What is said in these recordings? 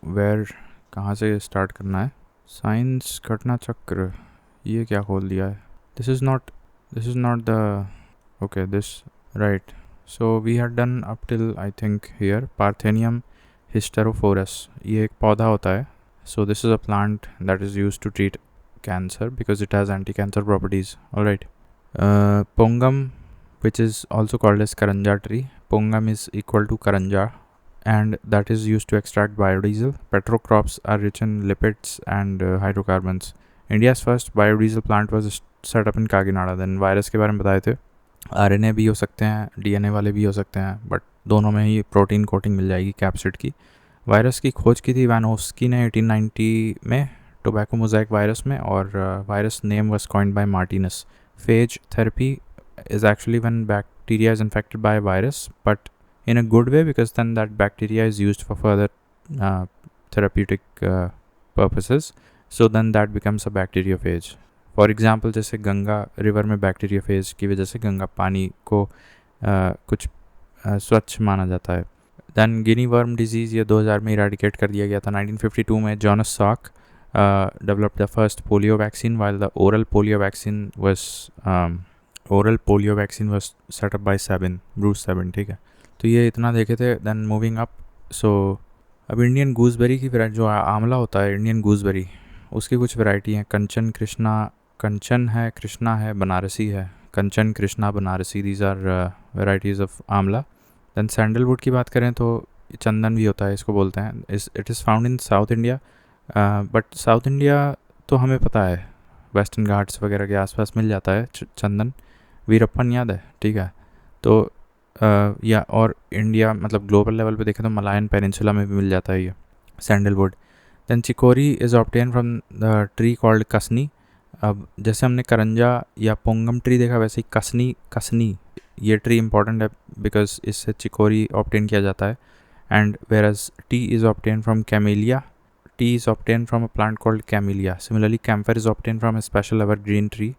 Where कहाँ से start करना है. साइंस घटना चक्र, ये क्या खोल दिया है. This is not the okay this right. So we had done up till I think here parthenium hysterophorus. ये एक पौधा होता है. So this is a plant that is use to treat cancer because it has anti-cancer properties. All right. Pongam, which is also called as karanja tree. Pongam is equal to karanja, and that is used to extract biodiesel. Petrocrops are rich in lipids and hydrocarbons. India's first biodiesel plant was set up in Kakinada. Then virus के बारे में बताए थे. RNA भी हो सकते हैं, DNA वाले भी हो सकते हैं, बट दोनों में ही प्रोटीन कोटिंग मिल जाएगी कैप्सिड की. वायरस की खोज की थी वैनोस्की ने 1890 में टोबैको मोज़ाइक वायरस में, और virus name was coined bye Martinez. Phage therapy is actually when bacteria is infected by a virus, but in a good way, because then that bacteria is used for further therapeutic purposes. So then that becomes a bacteriophage. For example जैसे Ganga river में bacteriophage की वजह से गंगा पानी को कुछ स्वच्छ माना जाता है. दैन गिनी वर्म डिजीज़, ये 2000 में इराडिकेट कर दिया गया था. 1952 में Jonas Salk developed the first polio vaccine, while the oral polio vaccine was set up by Bruce Sabin. ठीक है, तो ये इतना देखे थे. देन मूविंग अप, सो अब इंडियन गूसबेरी की वैरायटी, जो आंवला होता है इंडियन गूसबेरी, उसकी कुछ वैरायटी हैं. कंचन है, कृष्णा है, बनारसी है. Kanchan, Krishna, Banarasi, these are varieties of amla. Then sandalwood की बात करें तो चंदन भी होता है, इसको बोलते हैं. It is found in south India, but south India तो हमें पता है वेस्टर्न घाट्स वगैरह के आसपास मिल जाता है चंदन. वीरप्पन याद है, ठीक है. तो या और इंडिया मतलब ग्लोबल लेवल पे देखें तो मलायन पेनिनसुला में भी मिल जाता है ये sandalwood. Then chicory is obtain from the tree called kasni. अब जैसे हमने करंजा या पोंगम ट्री देखा, वैसे ही कसनी ये ट्री इंपॉर्टेंट है बिकॉज इससे चिकोरी ऑब्टेन किया जाता है. And whereas tea is obtain from camellia. Tea is obtained from a plant called Camellia. Similarly, camphor is obtained from a special evergreen tree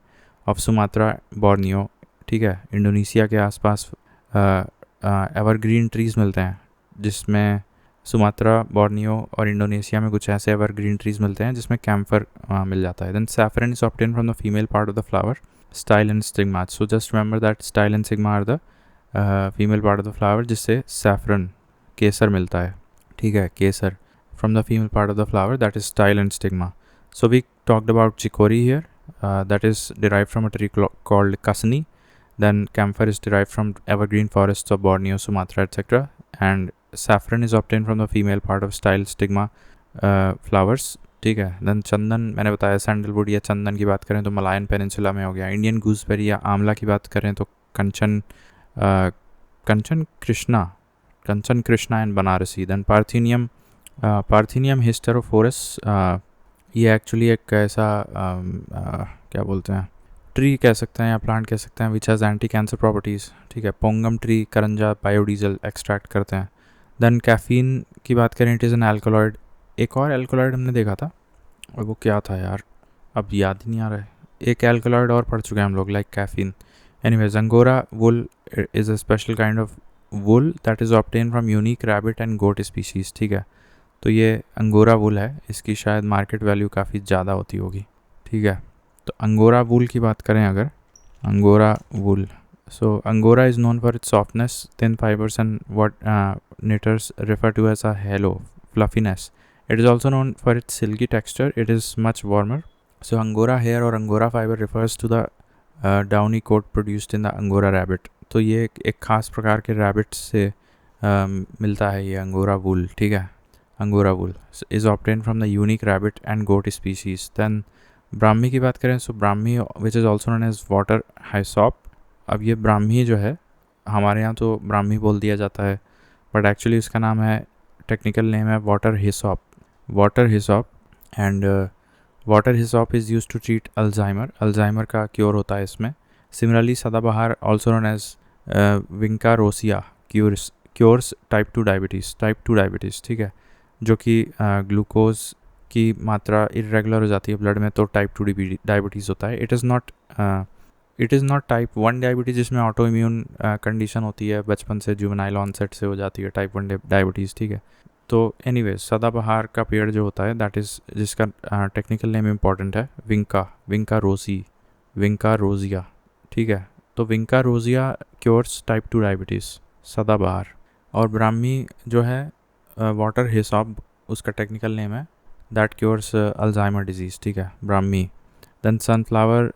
of Sumatra, Borneo. ठीक है, Indonesia के आसपास evergreen trees मिलते हैं, जिसमें Sumatra, Borneo और Indonesia में कुछ ऐसे एवरग्रीन ट्रीज़ मिलते हैं जिसमें कैम्फर मिल जाता है. Then saffron is obtain from the female part of the flower, style and stigma. So just remember that style and sigma are the female part of the flower, जिससे saffron केसर मिलता है. ठीक है, केसर from the female part of the flower, that is style and stigma. So we talked about chicory here, that is derived from a tree called kasni. Then camphor is derived from evergreen forests of Borneo, Sumatra, etc. And saffron is obtained from the female part of style stigma flowers. ठीक है. Then चंदन मैंने बताया, sandalwood या चंदन की बात करें तो Malayan peninsula में हो गया. इंडियन गूसबेरी या आंवला की बात करें तो Kanchan Krishna and Banarasi. Then parthenium hysterophorus, ये एक्चुअली एक ऐसा क्या बोलते हैं, ट्री कह सकते हैं या प्लांट कह सकते हैं which has anti cancer properties. ठीक है, पोंगम ट्री करंजा बायोडीजल एक्सट्रैक्ट करते हैं. देन कैफ़ीन की बात करें, इट इज़ एन एल्कोलॉइड. एक और एल्कोलॉइड हमने देखा था, और वो क्या था यार, अब याद ही नहीं आ रहा है. एक एल्कोलॉइड और पढ़ चुके हैं हम लोग like caffeine. Anyways, angora wool is a special kind of wool that is obtain from unique rabbit and goat species. ठीक है, तो ये अंगोरा वुल है, इसकी शायद मार्केट वैल्यू काफ़ी ज़्यादा होती होगी. ठीक है, तो अंगोरा वुल की बात करें अगर, angora wool, so angora is known for its softness, thin fibres and what knitters refer to as a halo fluffiness. It is also known for its silky texture. It is much warmer. So angora hair or angora fiber refers to the downy coat produced in the angora rabbit. तो ये एक ख़ास प्रकार के rabbit से मिलता है ये अंगोरा वूल. ठीक है, angora wool is obtain from the unique rabbit and goat species. Then Brahmi की बात करें, so Brahmi which is also known as water hyssop. अब ये ब्राह्मी जो है, हमारे यहाँ तो ब्राह्मी बोल दिया जाता है, बट एक्चुअली इसका नाम है, टेक्निकल नेम है water hyssop. And water hyssop is use to treat Alzheimer का क्योर होता है इसमें. Similarly sadabahar also known as vinca rosea cures type 2 diabetes. ठीक है, जो कि ग्लूकोज की मात्रा इरेगुलर हो जाती है ब्लड में, तो टाइप 2 डायबिटीज़ होता है. It is not type 1 diabetes जिसमें ऑटो इम्यून कंडीशन होती है, बचपन से जुवेनाइल ऑनसेट से हो जाती है टाइप 1 डायबिटीज़. ठीक है, तो एनीवेज सदाबहार का पेड़ जो होता है दैट इज़ जिसका टेक्निकल नेम इम्पॉर्टेंट है विंका रोजिया, ठीक है। तो विंका रोजिया क्योर्स टाइप 2 डायबिटीज़, सदाबहार। और ब्राह्मी जो है वाटर हिसॉप उसका टेक्निकल नेम है, दैट क्योर्स अल्जाइमर डिजीज़, ठीक है, ब्राह्मी। देन सनफ्लावर,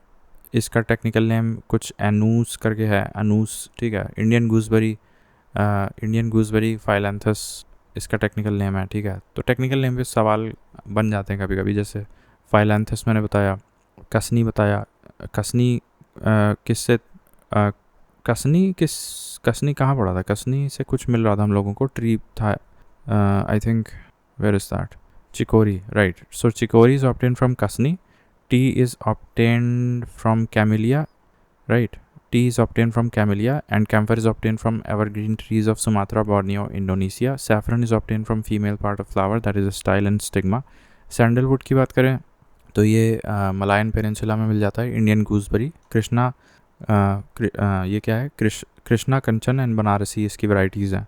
इसका टेक्निकल नेम कुछ एनूस करके है, अनूस, ठीक है। इंडियन गूसबेरी फाइलेंथस इसका टेक्निकल नेम है, ठीक है। तो टेक्निकल नेम पे सवाल बन जाते हैं कभी कभी, जैसे फाइलेंथस मैंने बताया, कसनी बताया। कसनी किससे कसनी कहाँ पड़ा था? कसनी से कुछ मिल रहा था हम लोगों को, ट्री था, I think, where is that? Chicory, right. So chicory is obtain from kasni, tea is obtained from camellia, right? Tea is obtained from camellia, and camphor is obtained from evergreen trees of Sumatra, Borneo, Indonesia. Saffron is obtained from female part of flower, that is a style and stigma. Sandalwood की बात करें तो ये Malayan peninsula में मिल जाता है। Indian gooseberry, ये क्या है? कृष्णा कंचन एंड बनारसी इसकी वैरायटीज़ हैं।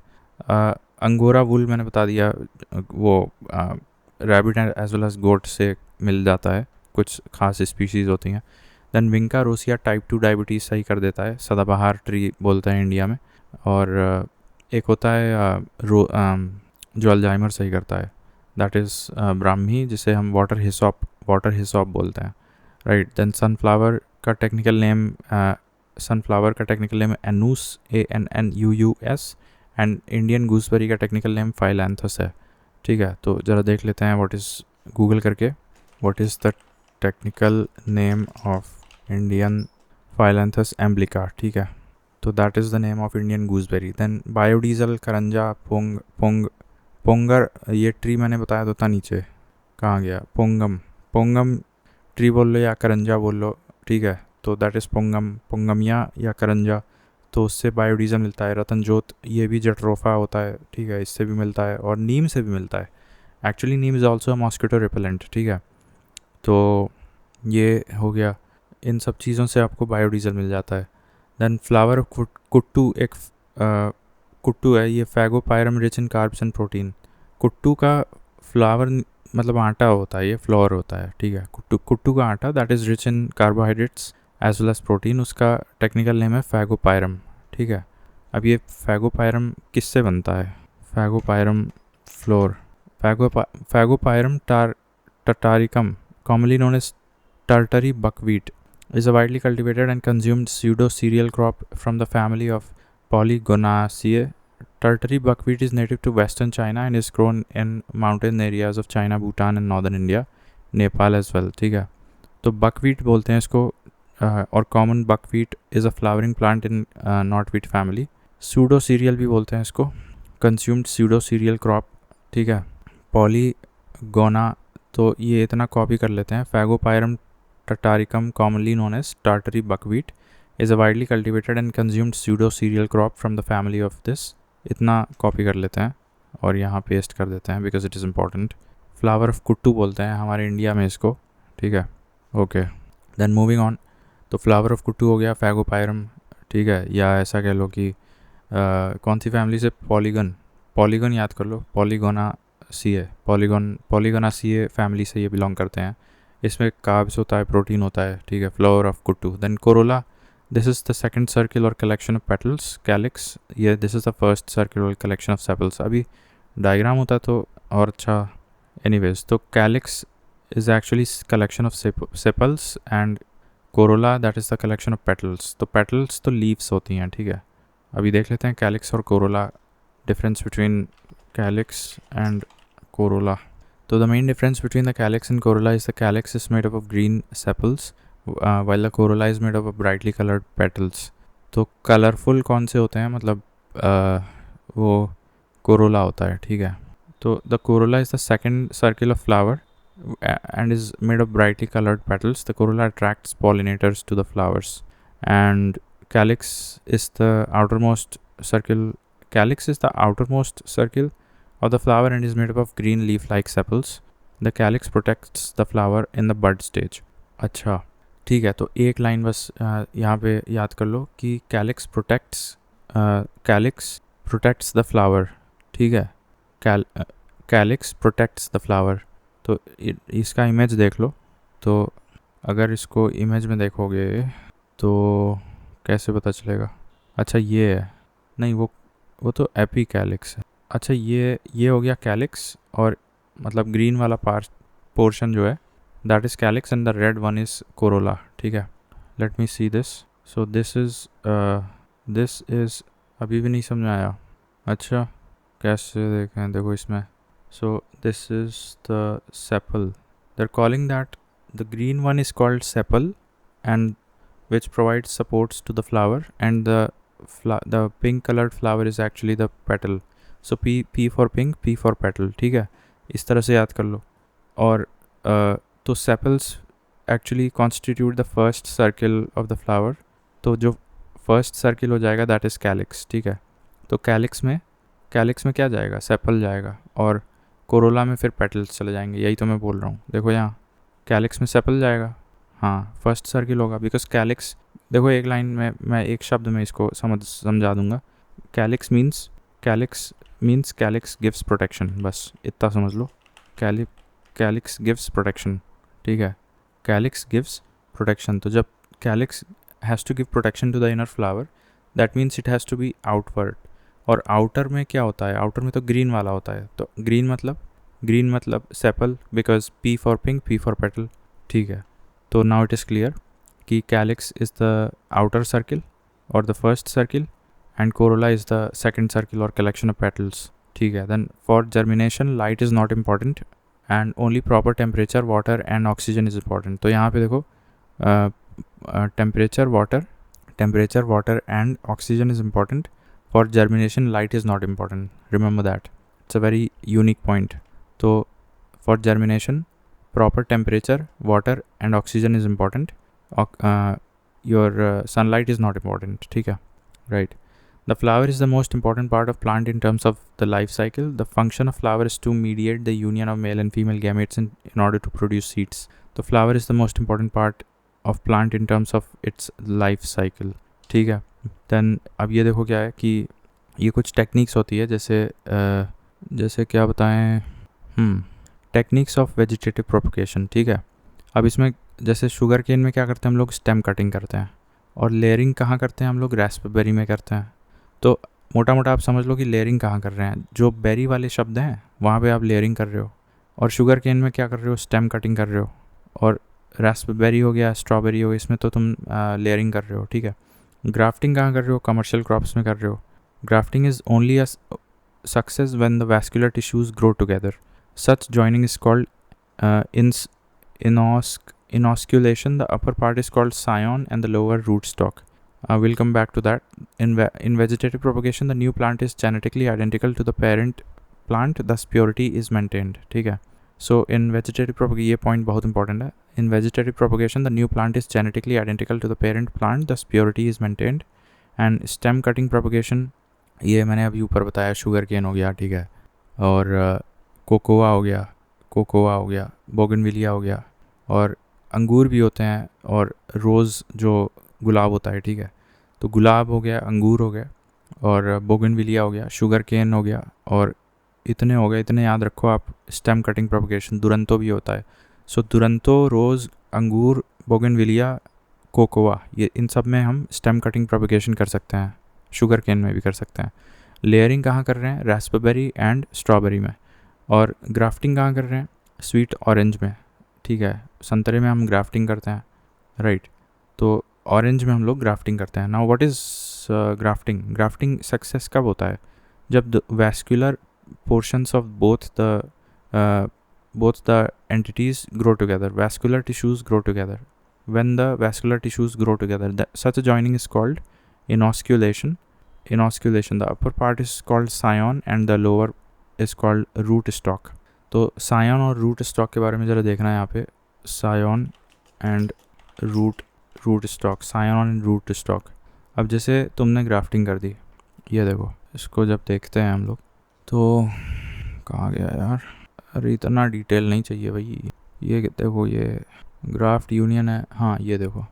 अंगोरा वूल मैंने बता दिया, वो rabbit and as well as goat से मिल जाता है, कुछ खास स्पीशीज़ होती हैं। Then vinca rosea type 2 diabetes सही कर देता है, सदाबहार ट्री बोलते हैं इंडिया में। और एक होता है जो अल्जाइमर सही करता है, दैट इज़ ब्राह्मी, जिसे हम वाटर हिसॉप बोलते हैं, राइट। देन सनफ्लावर का technical name annuus, ANNUUS, and Indian gooseberry का टेक्निकल नेम फाइलेंथस है, ठीक है। तो ज़रा देख लेते हैं गूगल करके, what is the technical name of Indian phyllanthus emblica, ठीक है। तो that is the name of Indian gooseberry. Then biodiesel, karanja, pongar, ये ट्री मैंने बताया था नीचे, कहाँ गया? पोंगम ट्री बोल लो या करंजा बोल लो, ठीक है। तो दैट इज़ पोंगमिया या करंजा, तो उससे बायोडीजल मिलता है। रतन जोत, ये भी जट्रोफा होता है, ठीक है, इससे भी मिलता है। और नीम से भी मिलता है, actually Neem is also a mosquito repellent, ठीक है। तो ये हो गया, इन सब चीज़ों से आपको बायोडीजल मिल जाता है। देन फ्लावर ऑफ कुट्टू, एक कुट्टू है, ये fagopyrum rich in carbs and protein. कुट्टू का फ्लावर मतलब आटा होता है, ये फ्लोर होता है, ठीक है। कुट्टू का आटा, that is rich in carbohydrates as well as protein, उसका टेक्निकल नेम है फैगोपायरम, ठीक है। अब ये फैगोपायरम किससे बनता है? फैगोपायरम floor, फैगोपायरम टाटारिकम, commonly known as Tartary buckwheat, is a widely cultivated and consumed pseudo-cereal crop from the family of Polygonaceae. Tartary buckwheat is native to western China and is grown in mountain areas of China, Bhutan and northern India, Nepal as well, ठीक है। तो buckwheat बोलते हैं इसको, और common buckwheat is a flowering plant in knotweed family. Pseudo-cereal भी बोलते हैं इसको, consumed pseudo-cereal crop, ठीक है। Polygona, तो ये इतना कॉपी कर लेते हैं। Fagopyrum tataricum, commonly known as tartary buckwheat, is a widely cultivated and consumed pseudocereal crop from the family of this. इतना कॉपी कर लेते हैं और यहाँ पेस्ट कर देते हैं because it is important. Flower of kuttu बोलते हैं हमारे इंडिया में इसको, ठीक है, ओके। देन मूविंग ऑन, तो फ्लावर ऑफ कुट्टू हो गया फैगोपायरम, ठीक है। या ऐसा कह लो कि कौन सी फैमिली से? पॉलीगन याद कर लो, पॉलीगोनासीए फैमिली से ये बिलोंग करते हैं। इसमें कार्ब्स होता है, प्रोटीन होता है, ठीक है। फ्लावर ऑफ कुट्टू। Then corolla, this is the second circle और कलेक्शन ऑफ पेटल्स। कैलिक्स, ये this is the first circle और कलेक्शन ऑफ सेपल्स। अभी डायग्राम होता तो और अच्छा। एनीवेज, तो calyx is actually collection of sepals and corolla that is the collection of petals. तो पेटल्स तो लीव्स होती हैं, ठीक है। अभी देख लेते हैं कैलिक्स और Corolla, difference between calyx and corolla. So the main difference between the calyx and corolla is the calyx is made up of green sepals, while the corolla is made up of brightly colored petals. तो colourful कौन से होते हैं? मतलब वो corolla होता है, ठीक है। तो the corolla is the second circle of flower and is made of brightly colored petals. The corolla attracts pollinators to the flowers, and calyx is the outermost circle. Calyx is the outermost circle of the flower and is made up of green leaf-like sepals. The calyx protects the flower in the bud stage. अच्छा, ठीक है। तो एक line बस यहाँ पे याद कर लो कि calyx protects the flower, ठीक है। Calyx protects the flower. तो इसका इमेज देख लो। तो अगर इसको इमेज में देखोगे तो कैसे पता चलेगा? अच्छा ये है, नहीं वो तो एपी कैलिक्स है। अच्छा ये हो गया कैलिक्स, और मतलब ग्रीन वाला पार्ट पोर्शन जो है that is calyx and the red one is Corolla. ठीक है, let me see this. So this is अभी भी नहीं समझ आया। अच्छा कैसे देखें, देखो इसमें। So this is the sepal, they are calling that the green one is called sepal and which provides supports to the flower, and the pink colored flower is actually the petal. So P for pink, P for petal। ठीक है, इस तरह से याद कर लो। और तो sepals actually constitute the first circle of the flower। तो जो first circle हो जाएगा that is calyx। ठीक है, तो calyx में क्या जाएगा? सेपल जाएगा, और कोरोला में फिर पेटल्स चले जाएंगे। यही तो मैं बोल रहा हूँ। देखो यहाँ कैलिक्स में सेपल जाएगा, हाँ फर्स्ट सर्किल होगा, बिकॉज कैलिक्स, देखो एक लाइन में मैं एक शब्द में इसको समझा दूंगा। Calyx means calyx gives protection, बस इतना समझ लो। Calyx gives protection. ठीक है, कैलिक्स गिव्स प्रोटेक्शन। तो जब calyx has to give protection to the inner flower, that means it has to be outward. और आउटर में क्या होता है? आउटर में तो ग्रीन वाला होता है। तो ग्रीन मतलब sepal, because P for pink, P for petal. ठीक है, तो नाउ इट इज़ क्लियर कि calyx is the outer circle और the first circle, and corolla is the second circle और कलेक्शन ऑफ पेटल्स। ठीक है, then for germination light is not important and only proper temperature, water and oxygen is important. तो यहाँ पे देखो temperature, water and oxygen is important. For germination light is not important, remember that, it's a very unique point. तो for germination proper temperature, water and oxygen is important. Your sunlight is not important. ठीक है, right. The flower is the most important part of plant in terms of the life cycle. The function of flower is to mediate the union of male and female gametes in order to produce seeds. The flower is the most important part of plant in terms of its life cycle. ठीक है, then अब ये देखो क्या है कि ये कुछ टेक्निक्स होती है, जैसे क्या बताएं, टेक्निक्स ऑफ वेजिटेटिव प्रोपगेशन। ठीक है, अब इसमें जैसे शुगर केन में क्या करते हैं हम लोग? स्टेम कटिंग करते हैं। और लेयरिंग कहाँ करते हैं हम लोग? रास्पबेरी में करते हैं। तो मोटा मोटा आप समझ लो कि लेयरिंग कहाँ कर रहे हैं? जो बेरी वाले शब्द हैं वहाँ पे आप लेयरिंग कर रहे हो, और शुगर केन में क्या कर रहे हो? स्टेम कटिंग कर रहे हो। और रास्पबेरी हो गया, स्ट्रॉबेरी हो गया, इसमें तो तुम लेयरिंग कर रहे हो। ठीक है, ग्राफ्टिंग कहाँ कर रहे हो? कमर्शियल क्रॉप्स में कर रहे हो। Grafting is only a success when the vascular tissues grow together. Such joining is called inosculation. The upper part is called scion and the lower rootstock. We'll come back to that. In vegetative propagation, the new plant is genetically identical to the parent plant, thus purity is maintained. ठीक है, so in vegetative propagation, ये point बहुत important है। In vegetative propagation, the new plant is genetically identical to the parent plant, thus purity is maintained. And stem cutting propagation, ये मैंने अभी ऊपर बताया, शुगर केन हो गया। ठीक है, और कोकोआ हो गया, बोगनविलिया हो गया, और अंगूर भी होते हैं, और रोज़ जो गुलाब होता है। ठीक है, तो गुलाब हो गया, अंगूर हो गया, और बोगनविलिया हो गया, शुगर केन हो गया, और इतने हो गए। इतने याद रखो आप। स्टेम कटिंग प्रोपगेशन दुरंतो भी होता है। सो दुरंतो, रोज़, अंगूर, बोगनविलिया, कोकोआ, ये इन सब में हम स्टेम कटिंग प्रोपगेशन कर सकते हैं। शुगर केन में भी कर सकते हैं। लेयरिंग कहाँ कर रहे हैं? रास्पबेरी एंड स्ट्रॉबेरी में। और ग्राफ्टिंग कहाँ कर रहे हैं? स्वीट ऑरेंज में। ठीक है, संतरे में हम ग्राफ्टिंग करते हैं, राइट। तो ऑरेंज में हम लोग ग्राफ्टिंग करते हैं। Now what is grafting success कब होता है? जब the vascular portions of both the entities grow together, vascular tissues grow together. When the vascular tissues grow together, such a joining is called inosculation. The upper part is called scion and the lower is called root stock. तो सायन और root stock के बारे में ज़रा देखना है यहाँ पे। Scion and root stock. अब जैसे तुमने ग्राफ्टिंग कर दी, ये देखो, इसको जब देखते हैं हम लोग तो कहाँ गया यार? अरे इतना डिटेल नहीं चाहिए भाई। ये देखो, ये ग्राफ्ट यूनियन है। हाँ ये देखो,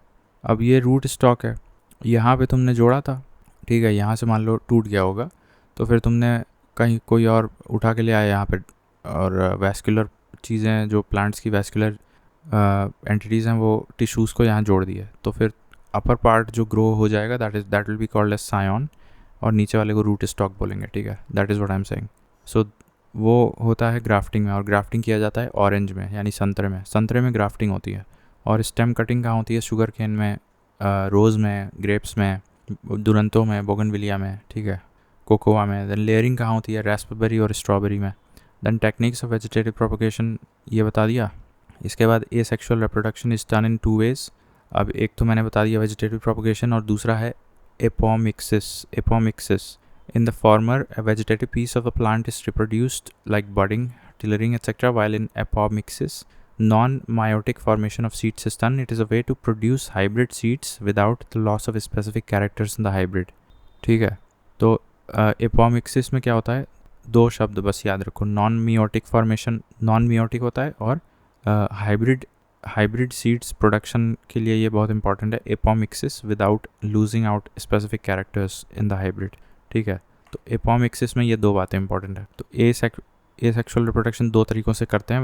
अब ये रूट स्टॉक है, यहाँ पे तुमने जोड़ा था। ठीक है, यहाँ से मान लो टूट गया होगा, तो फिर तुमने कहीं कोई और उठा के ले आया यहाँ पे और वैस्कुलर चीज़ें जो प्लांट्स की वैस्कुलर एंटिटीज़ हैं वो टिश्यूज़ को यहाँ जोड़ दी है। तो फिर अपर पार्ट जो ग्रो हो जाएगा that will be called as scion, और नीचे वाले को रूट स्टॉक बोलेंगे, ठीक है। That is what I am saying. So वो होता है ग्राफ्टिंग में, और ग्राफ्टिंग किया जाता है ऑरेंज में यानी संतरे में ग्राफ्टिंग होती है। और स्टेम कटिंग कहाँ होती है? शुगर केन में, रोज़ में, ग्रेप्स में, दुरंतों में, बोगनविलिया में, ठीक है, कोकोआ में। देन लेयरिंग कहाँ होती है? रास्पबेरी और स्ट्रॉबेरी में। Then techniques of vegetative propagation ये बता दिया। इसके बाद asexual reproduction is done in 2 ways। अब एक तो मैंने बता दिया वेजिटेटिव प्रोपगेशन, और दूसरा है apomixis. In the former, a vegetative piece of a plant is reproduced like budding, tillering, etc., while in apomixis, non-meiotic formation of seeds is done. It is a way to produce hybrid seeds without the loss of specific characters in the hybrid. ठीक है, तो apomixis में क्या होता है? 2 शब्द बस याद रखो, non meiotic formation, non meiotic होता है, और हाइब्रिड सीड्स प्रोडक्शन के लिए ये बहुत इंपॉर्टेंट है, apomixis without losing out specific characters in the hybrid, ठीक है। तो एपोमिक्सिस में ये 2 बातें इंपॉर्टेंट है। तो एसेक्सुअल रिप्रोडक्शन 2 तरीक़ों से करते हैं,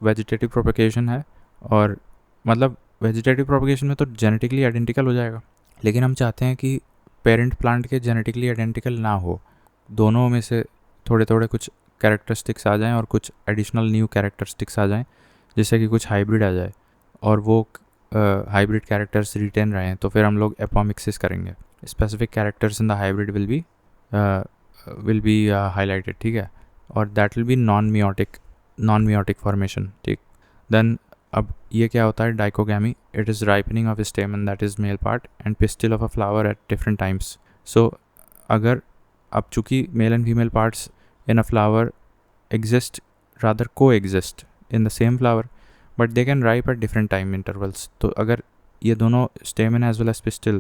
वेजिटेटिव प्रोपगेशन है, और मतलब वेजिटेटिव प्रोपगेशन में तो जेनेटिकली आइडेंटिकल हो जाएगा, लेकिन हम चाहते हैं कि पेरेंट प्लांट के जेनेटिकली आइडेंटिकल ना हो, दोनों में से थोड़े थोड़े कुछ कैरेक्टरिस्टिक्स आ जाएं और कुछ एडिशनल न्यू कैरेक्टरिस्टिक्स आ जाएं, जिससे कि कुछ हाइब्रिड आ जाए और वो हाइब्रिड कैरेक्टर्स रिटेन रहें। तो फिर हम लोग एपोमिक्सिस करेंगे। Specific characters in the hybrid will be highlighted, ठीक है, और that will be non meiotic formation, ठीक। देन अब ये क्या होता है? Dichogamy, it is ripening of stamen that is male part and pistil of a flower at different times. So अगर अब चूँकि male and female parts in a flower exist, rather coexist in the same flower, but they can ripe at different time intervals. तो अगर ये दोनों stamen as well as pistil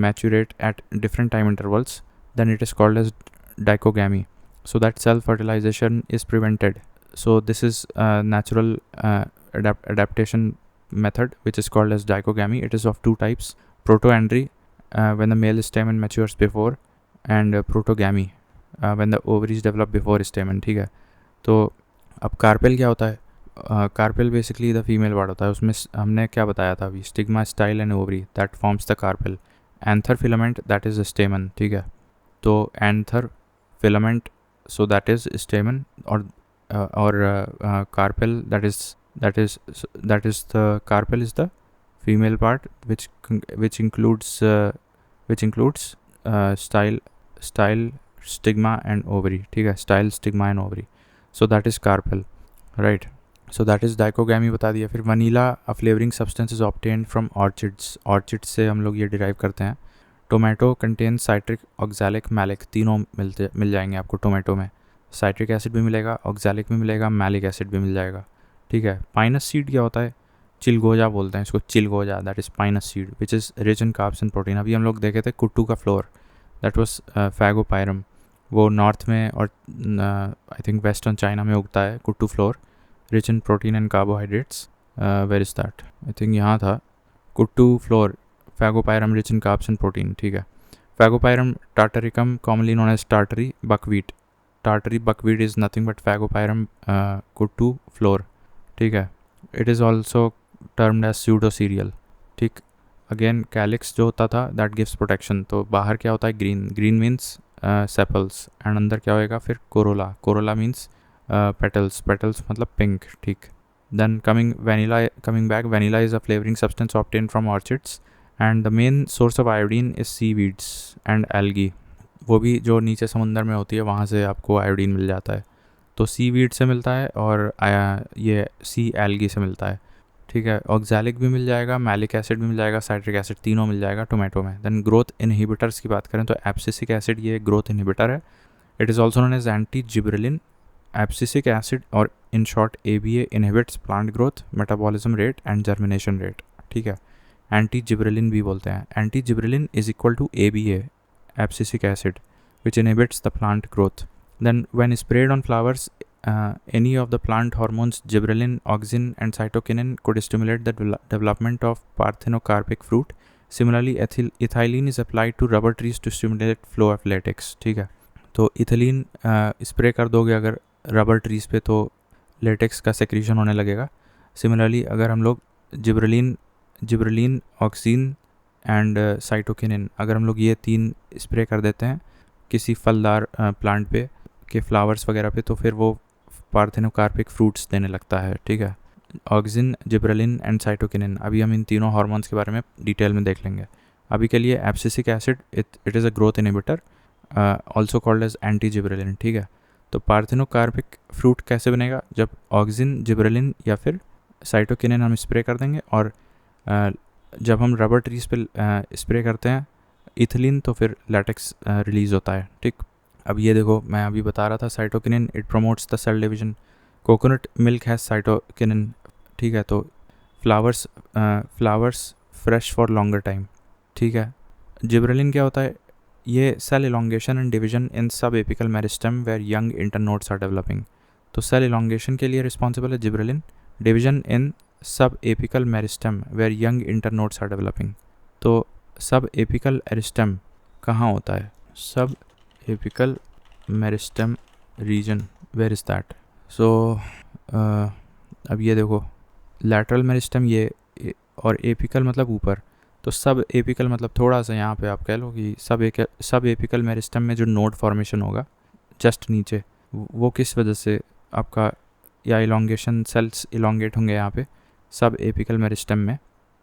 maturate at different time intervals, then it is called as dichogamy. So that self-fertilization is prevented. So this is a natural adaptation method which is called as dichogamy. It is of 2 types: protoandry, when the male stamen matures before, and protogyny when the ovaries develop before stamen, ठीक है। तो अब carpel क्या होता है? Carpel basically the female part होता है। उसमें हमने क्या बताया था अभी? Stigma, style and ovary that forms the carpel. Anther filament that is stamen, ठीक है। तो anther filament, so that is stamen, और carpel that is the carpel is the female part which includes style, stigma and ovary, ठीक है, style, stigma and ovary. So that is carpel, right? So that is dichogamy बता दिया। फिर vanilla, a flavoring substance is obtained from orchids से हम लोग ये derive करते हैं। Tomato contains citric, oxalic, malic, तीनों मिल जाएंगे आपको टोमेटो में। साइट्रिक एसिड भी मिलेगा, ऑक्सैलिक भी मिलेगा, मैलिक एसिड भी मिल जाएगा, ठीक है। पाइनस सीड क्या होता है? चिलगोजा बोलते हैं इसको, चिलगोजा, that is Pinus seed which is rich in carbs and protein. अभी हम लोग देखे थे कुट्टू का फ्लोर, दैट वाज फैगोपायरम, वो नॉर्थ में और आई थिंक वेस्टर्न चाइना में उगता है kuttu flour, rich in protein and carbohydrates. Where is that? I think यहाँ था, kuttu flour, fagopyrum rich in carbs and protein, ठीक है। Fagopyrum tataricum, commonly known as tartary buckwheat. Tartary buckwheat is nothing but fagopyrum kuttu flour, ठीक है। It is also termed as pseudocereal, ठीक। Again calyx जो होता था दैट गिव्स प्रोटेक्शन। तो बाहर क्या होता है? ग्रीन मीन्स सेपल्स, एंड अंदर क्या होएगा फिर? कोरोला मीन्स पेटल्स मतलब पिंक, ठीक। Then coming back, vanilla is a flavouring substance obtained from orchids and the main source of iodine is seaweeds and algae. वो भी जो नीचे समुंदर में होती है वहाँ से आपको आयोडीन मिल जाता है। तो सीवीड से मिलता है और ये सी एल्गी से मिलता है, ठीक है। ऑक्सैलिक भी मिल जाएगा, मैलिक एसिड भी मिल जाएगा, साइट्रिक एसिड, तीनों मिल जाएगा टोमेटो में। देन ग्रोथ इनहिबिटर्स की बात करें तो एब्सिसिक एसिड ये ग्रोथ इनहिबिटर है। It is also known as anti gibberellin. Abscisic acid और in short ABA inhibits plant growth, metabolism rate and germination rate, ठीक है। एंटी जिब्रेलिन भी बोलते हैं। Anti gibberellin is equal to ABA, abscisic acid, which inhibits the plant growth. Then when sprayed on flowers, any of the plant hormones gibberellin, auxin and cytokinin could stimulate the development of parthenocarpic fruit. Similarly, ethylene is applied to rubber trees to stimulate flow of latex, ठीक है। तो ethylene spray कर दोगे अगर rubber trees पे तो latex का secretion होने लगेगा। सिमिलरली अगर हम लोग जिब्रेलिन ऑक्सीन एंड साइटोकिनिन अगर हम लोग ये 3 स्प्रे कर देते हैं किसी फलदार प्लांट पे के फ्लावर्स वगैरह पे, तो फिर वो पार्थेनोकार्पिक फ्रूट्स देने लगता है। ठीक है, ऑक्सिन, जिब्रेलिन एंड साइटोकिनिन, अभी हम इन तीनों हार्मोन्स के बारे में डिटेल में देख लेंगे। अभी के लिए abscisic acid it is a growth inhibitor also called as anti gibberellin. ठीक है, तो पार्थेनोकार्पिक फ्रूट कैसे बनेगा? जब ऑक्सिन, जिब्रेलिन या फिर साइटोकिनिन हम स्प्रे कर देंगे, और जब हम रबर ट्रीज पे स्प्रे करते हैं इथिलीन तो फिर लैटेक्स रिलीज़ होता है। ठीक, अब ये देखो मैं अभी बता रहा था cytokinin it promotes the cell division, coconut milk has cytokinin. ठीक है, तो flowers fresh for longer time. ठीक है, जिब्रेलिन क्या होता है? ये cell elongation and division in sub apical meristem where young internodes are developing. तो सेल इलोंगेशन के लिए रिस्पॉन्सिबल है gibberellin, division in sub apical meristem where young internodes are developing. तो सब एपिकल एरिस्टेम कहाँ होता है? Sub apical meristem reason, where is that? So अब ये देखो लैटरल मेरिस्टेम ये, और एपिकल मतलब ऊपर, तो सब एपिकल मतलब थोड़ा सा यहाँ पे आप कह लो कि सब एपिकल मेरिस्टेम में जो नोड फॉर्मेशन होगा जस्ट नीचे, वो किस वजह से आपका या इलोंगेशन सेल्स इलोंगेट होंगे यहाँ पे सब एपिकल मेरिस्टेम में।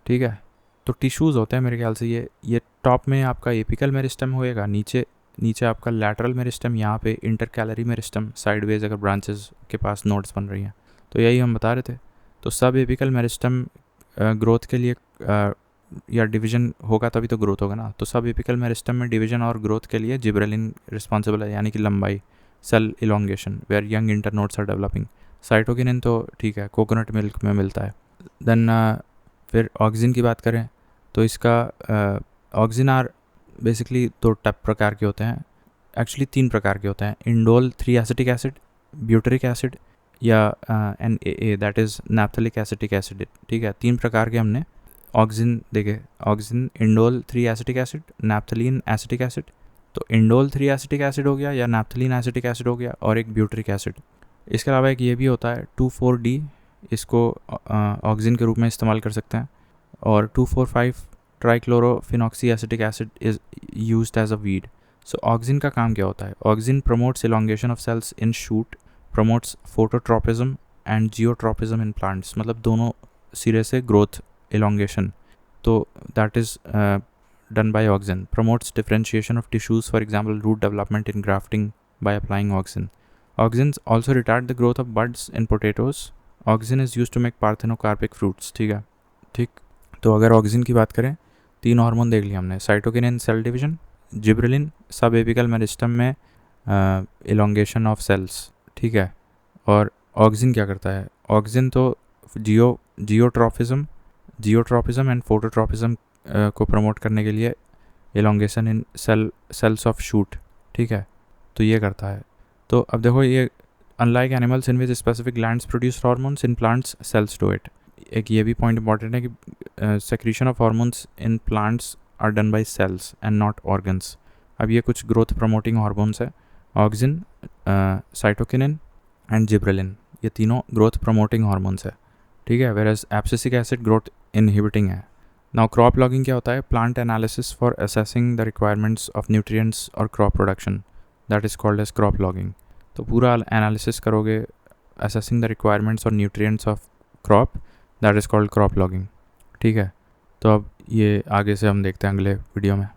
ठीक है, तो टिश्यूज़ होते हैं मेरे ख्याल से ये टॉप में आपका एपिकल मेरिस्टेम होएगा, नीचे आपका लैटरल मेरिस्टेम, यहाँ पे इंटरकैलरी मेरिस्टेम, साइडवेज अगर ब्रांचेस के पास नोड्स बन रही हैं। तो यही हम बता रहे थे। तो सब एपिकल मेरिस्टेम ग्रोथ के लिए या डिवीजन होगा तभी तो ग्रोथ होगा ना। तो सब एपिकल मेरिस्टेम में डिवीजन और ग्रोथ के लिए जिब्रेलिन रिस्पॉन्सिबल है, यानी कि लंबाई, cell elongation where young internodes are developing. Cytokinin तो ठीक है कोकोनट मिल्क में मिलता है। देन फिर ऑक्सिन की बात करें तो इसका ऑक्सिन आर बेसिकली 2 प्रकार के होते हैं, एक्चुअली 3 प्रकार के होते हैं, indole 3 acetic acid, butyric acid या NaA that is naphthalic acetic acid. ठीक है, 3 प्रकार के हमने ऑक्सिन देखे, auxin, indole 3 acetic acid, naphthalene acetic acid. तो इंडोल 3 एसिटिक एसिड हो गया या नैप्थलीन एसिटिक एसिड हो गया, और एक ब्यूटरिक एसिड। इसके अलावा एक ये भी होता है 2,4-D, इसको ऑक्सिन के रूप में इस्तेमाल कर सकते हैं, और 2,4,5 trichlorophenoxy acetic acid is used as a weed. So auxin का काम क्या होता है? Auxin promotes elongation of cells in shoot, promotes phototropism and geotropism in plants, मतलब दोनों सिरे से ग्रोथ elongation, तो that is done by auxin, promotes differentiation of tissues, for example root development in grafting by applying auxin. Auxins also retard the growth of buds in potatoes. Auxin is used to make parthenocarpic fruits. ठीक है, ठीक। तो अगर auxin की बात करें, 3 hormone देख लिया हमने, साइटोकिनिन सेल डिवीजन, जिब्रेलिन सब एपिकल मेरिस्टेम में इलोंगेशन ऑफ सेल्स। ठीक है, और ऑक्सिन क्या करता है? ऑक्सिन तो जियोट्रोपिज्म एंड फोटोट्रोपिज्म को प्रमोट करने के लिए elongation in cells of shoot. ठीक है, तो ये करता है। तो अब देखो ये unlike animals in which specific glands produce hormones in plants cells do it. एक ये भी पॉइंट इंपॉर्टेंट है कि secretion of hormones in plants are done by cells and not organs. अब ये कुछ ग्रोथ प्रमोटिंग हार्मोन्स है, ऑक्सिन, साइटोकिनिन एंड जिब्रेलिन, ये तीनों ग्रोथ प्रमोटिंग हार्मोन्स है। ठीक है, whereas abscisic acid growth inhibiting है। नाउ क्रॉप लॉगिंग क्या होता है? Plant analysis for assessing the requirements of nutrients और crop production, that is called as crop logging. तो पूरा एनालिसिस करोगे असेसिंग द रिक्वायरमेंट्स और nutrients of crop, that is called crop logging. ठीक है, तो अब ये आगे से हम देखते हैं अगले वीडियो में।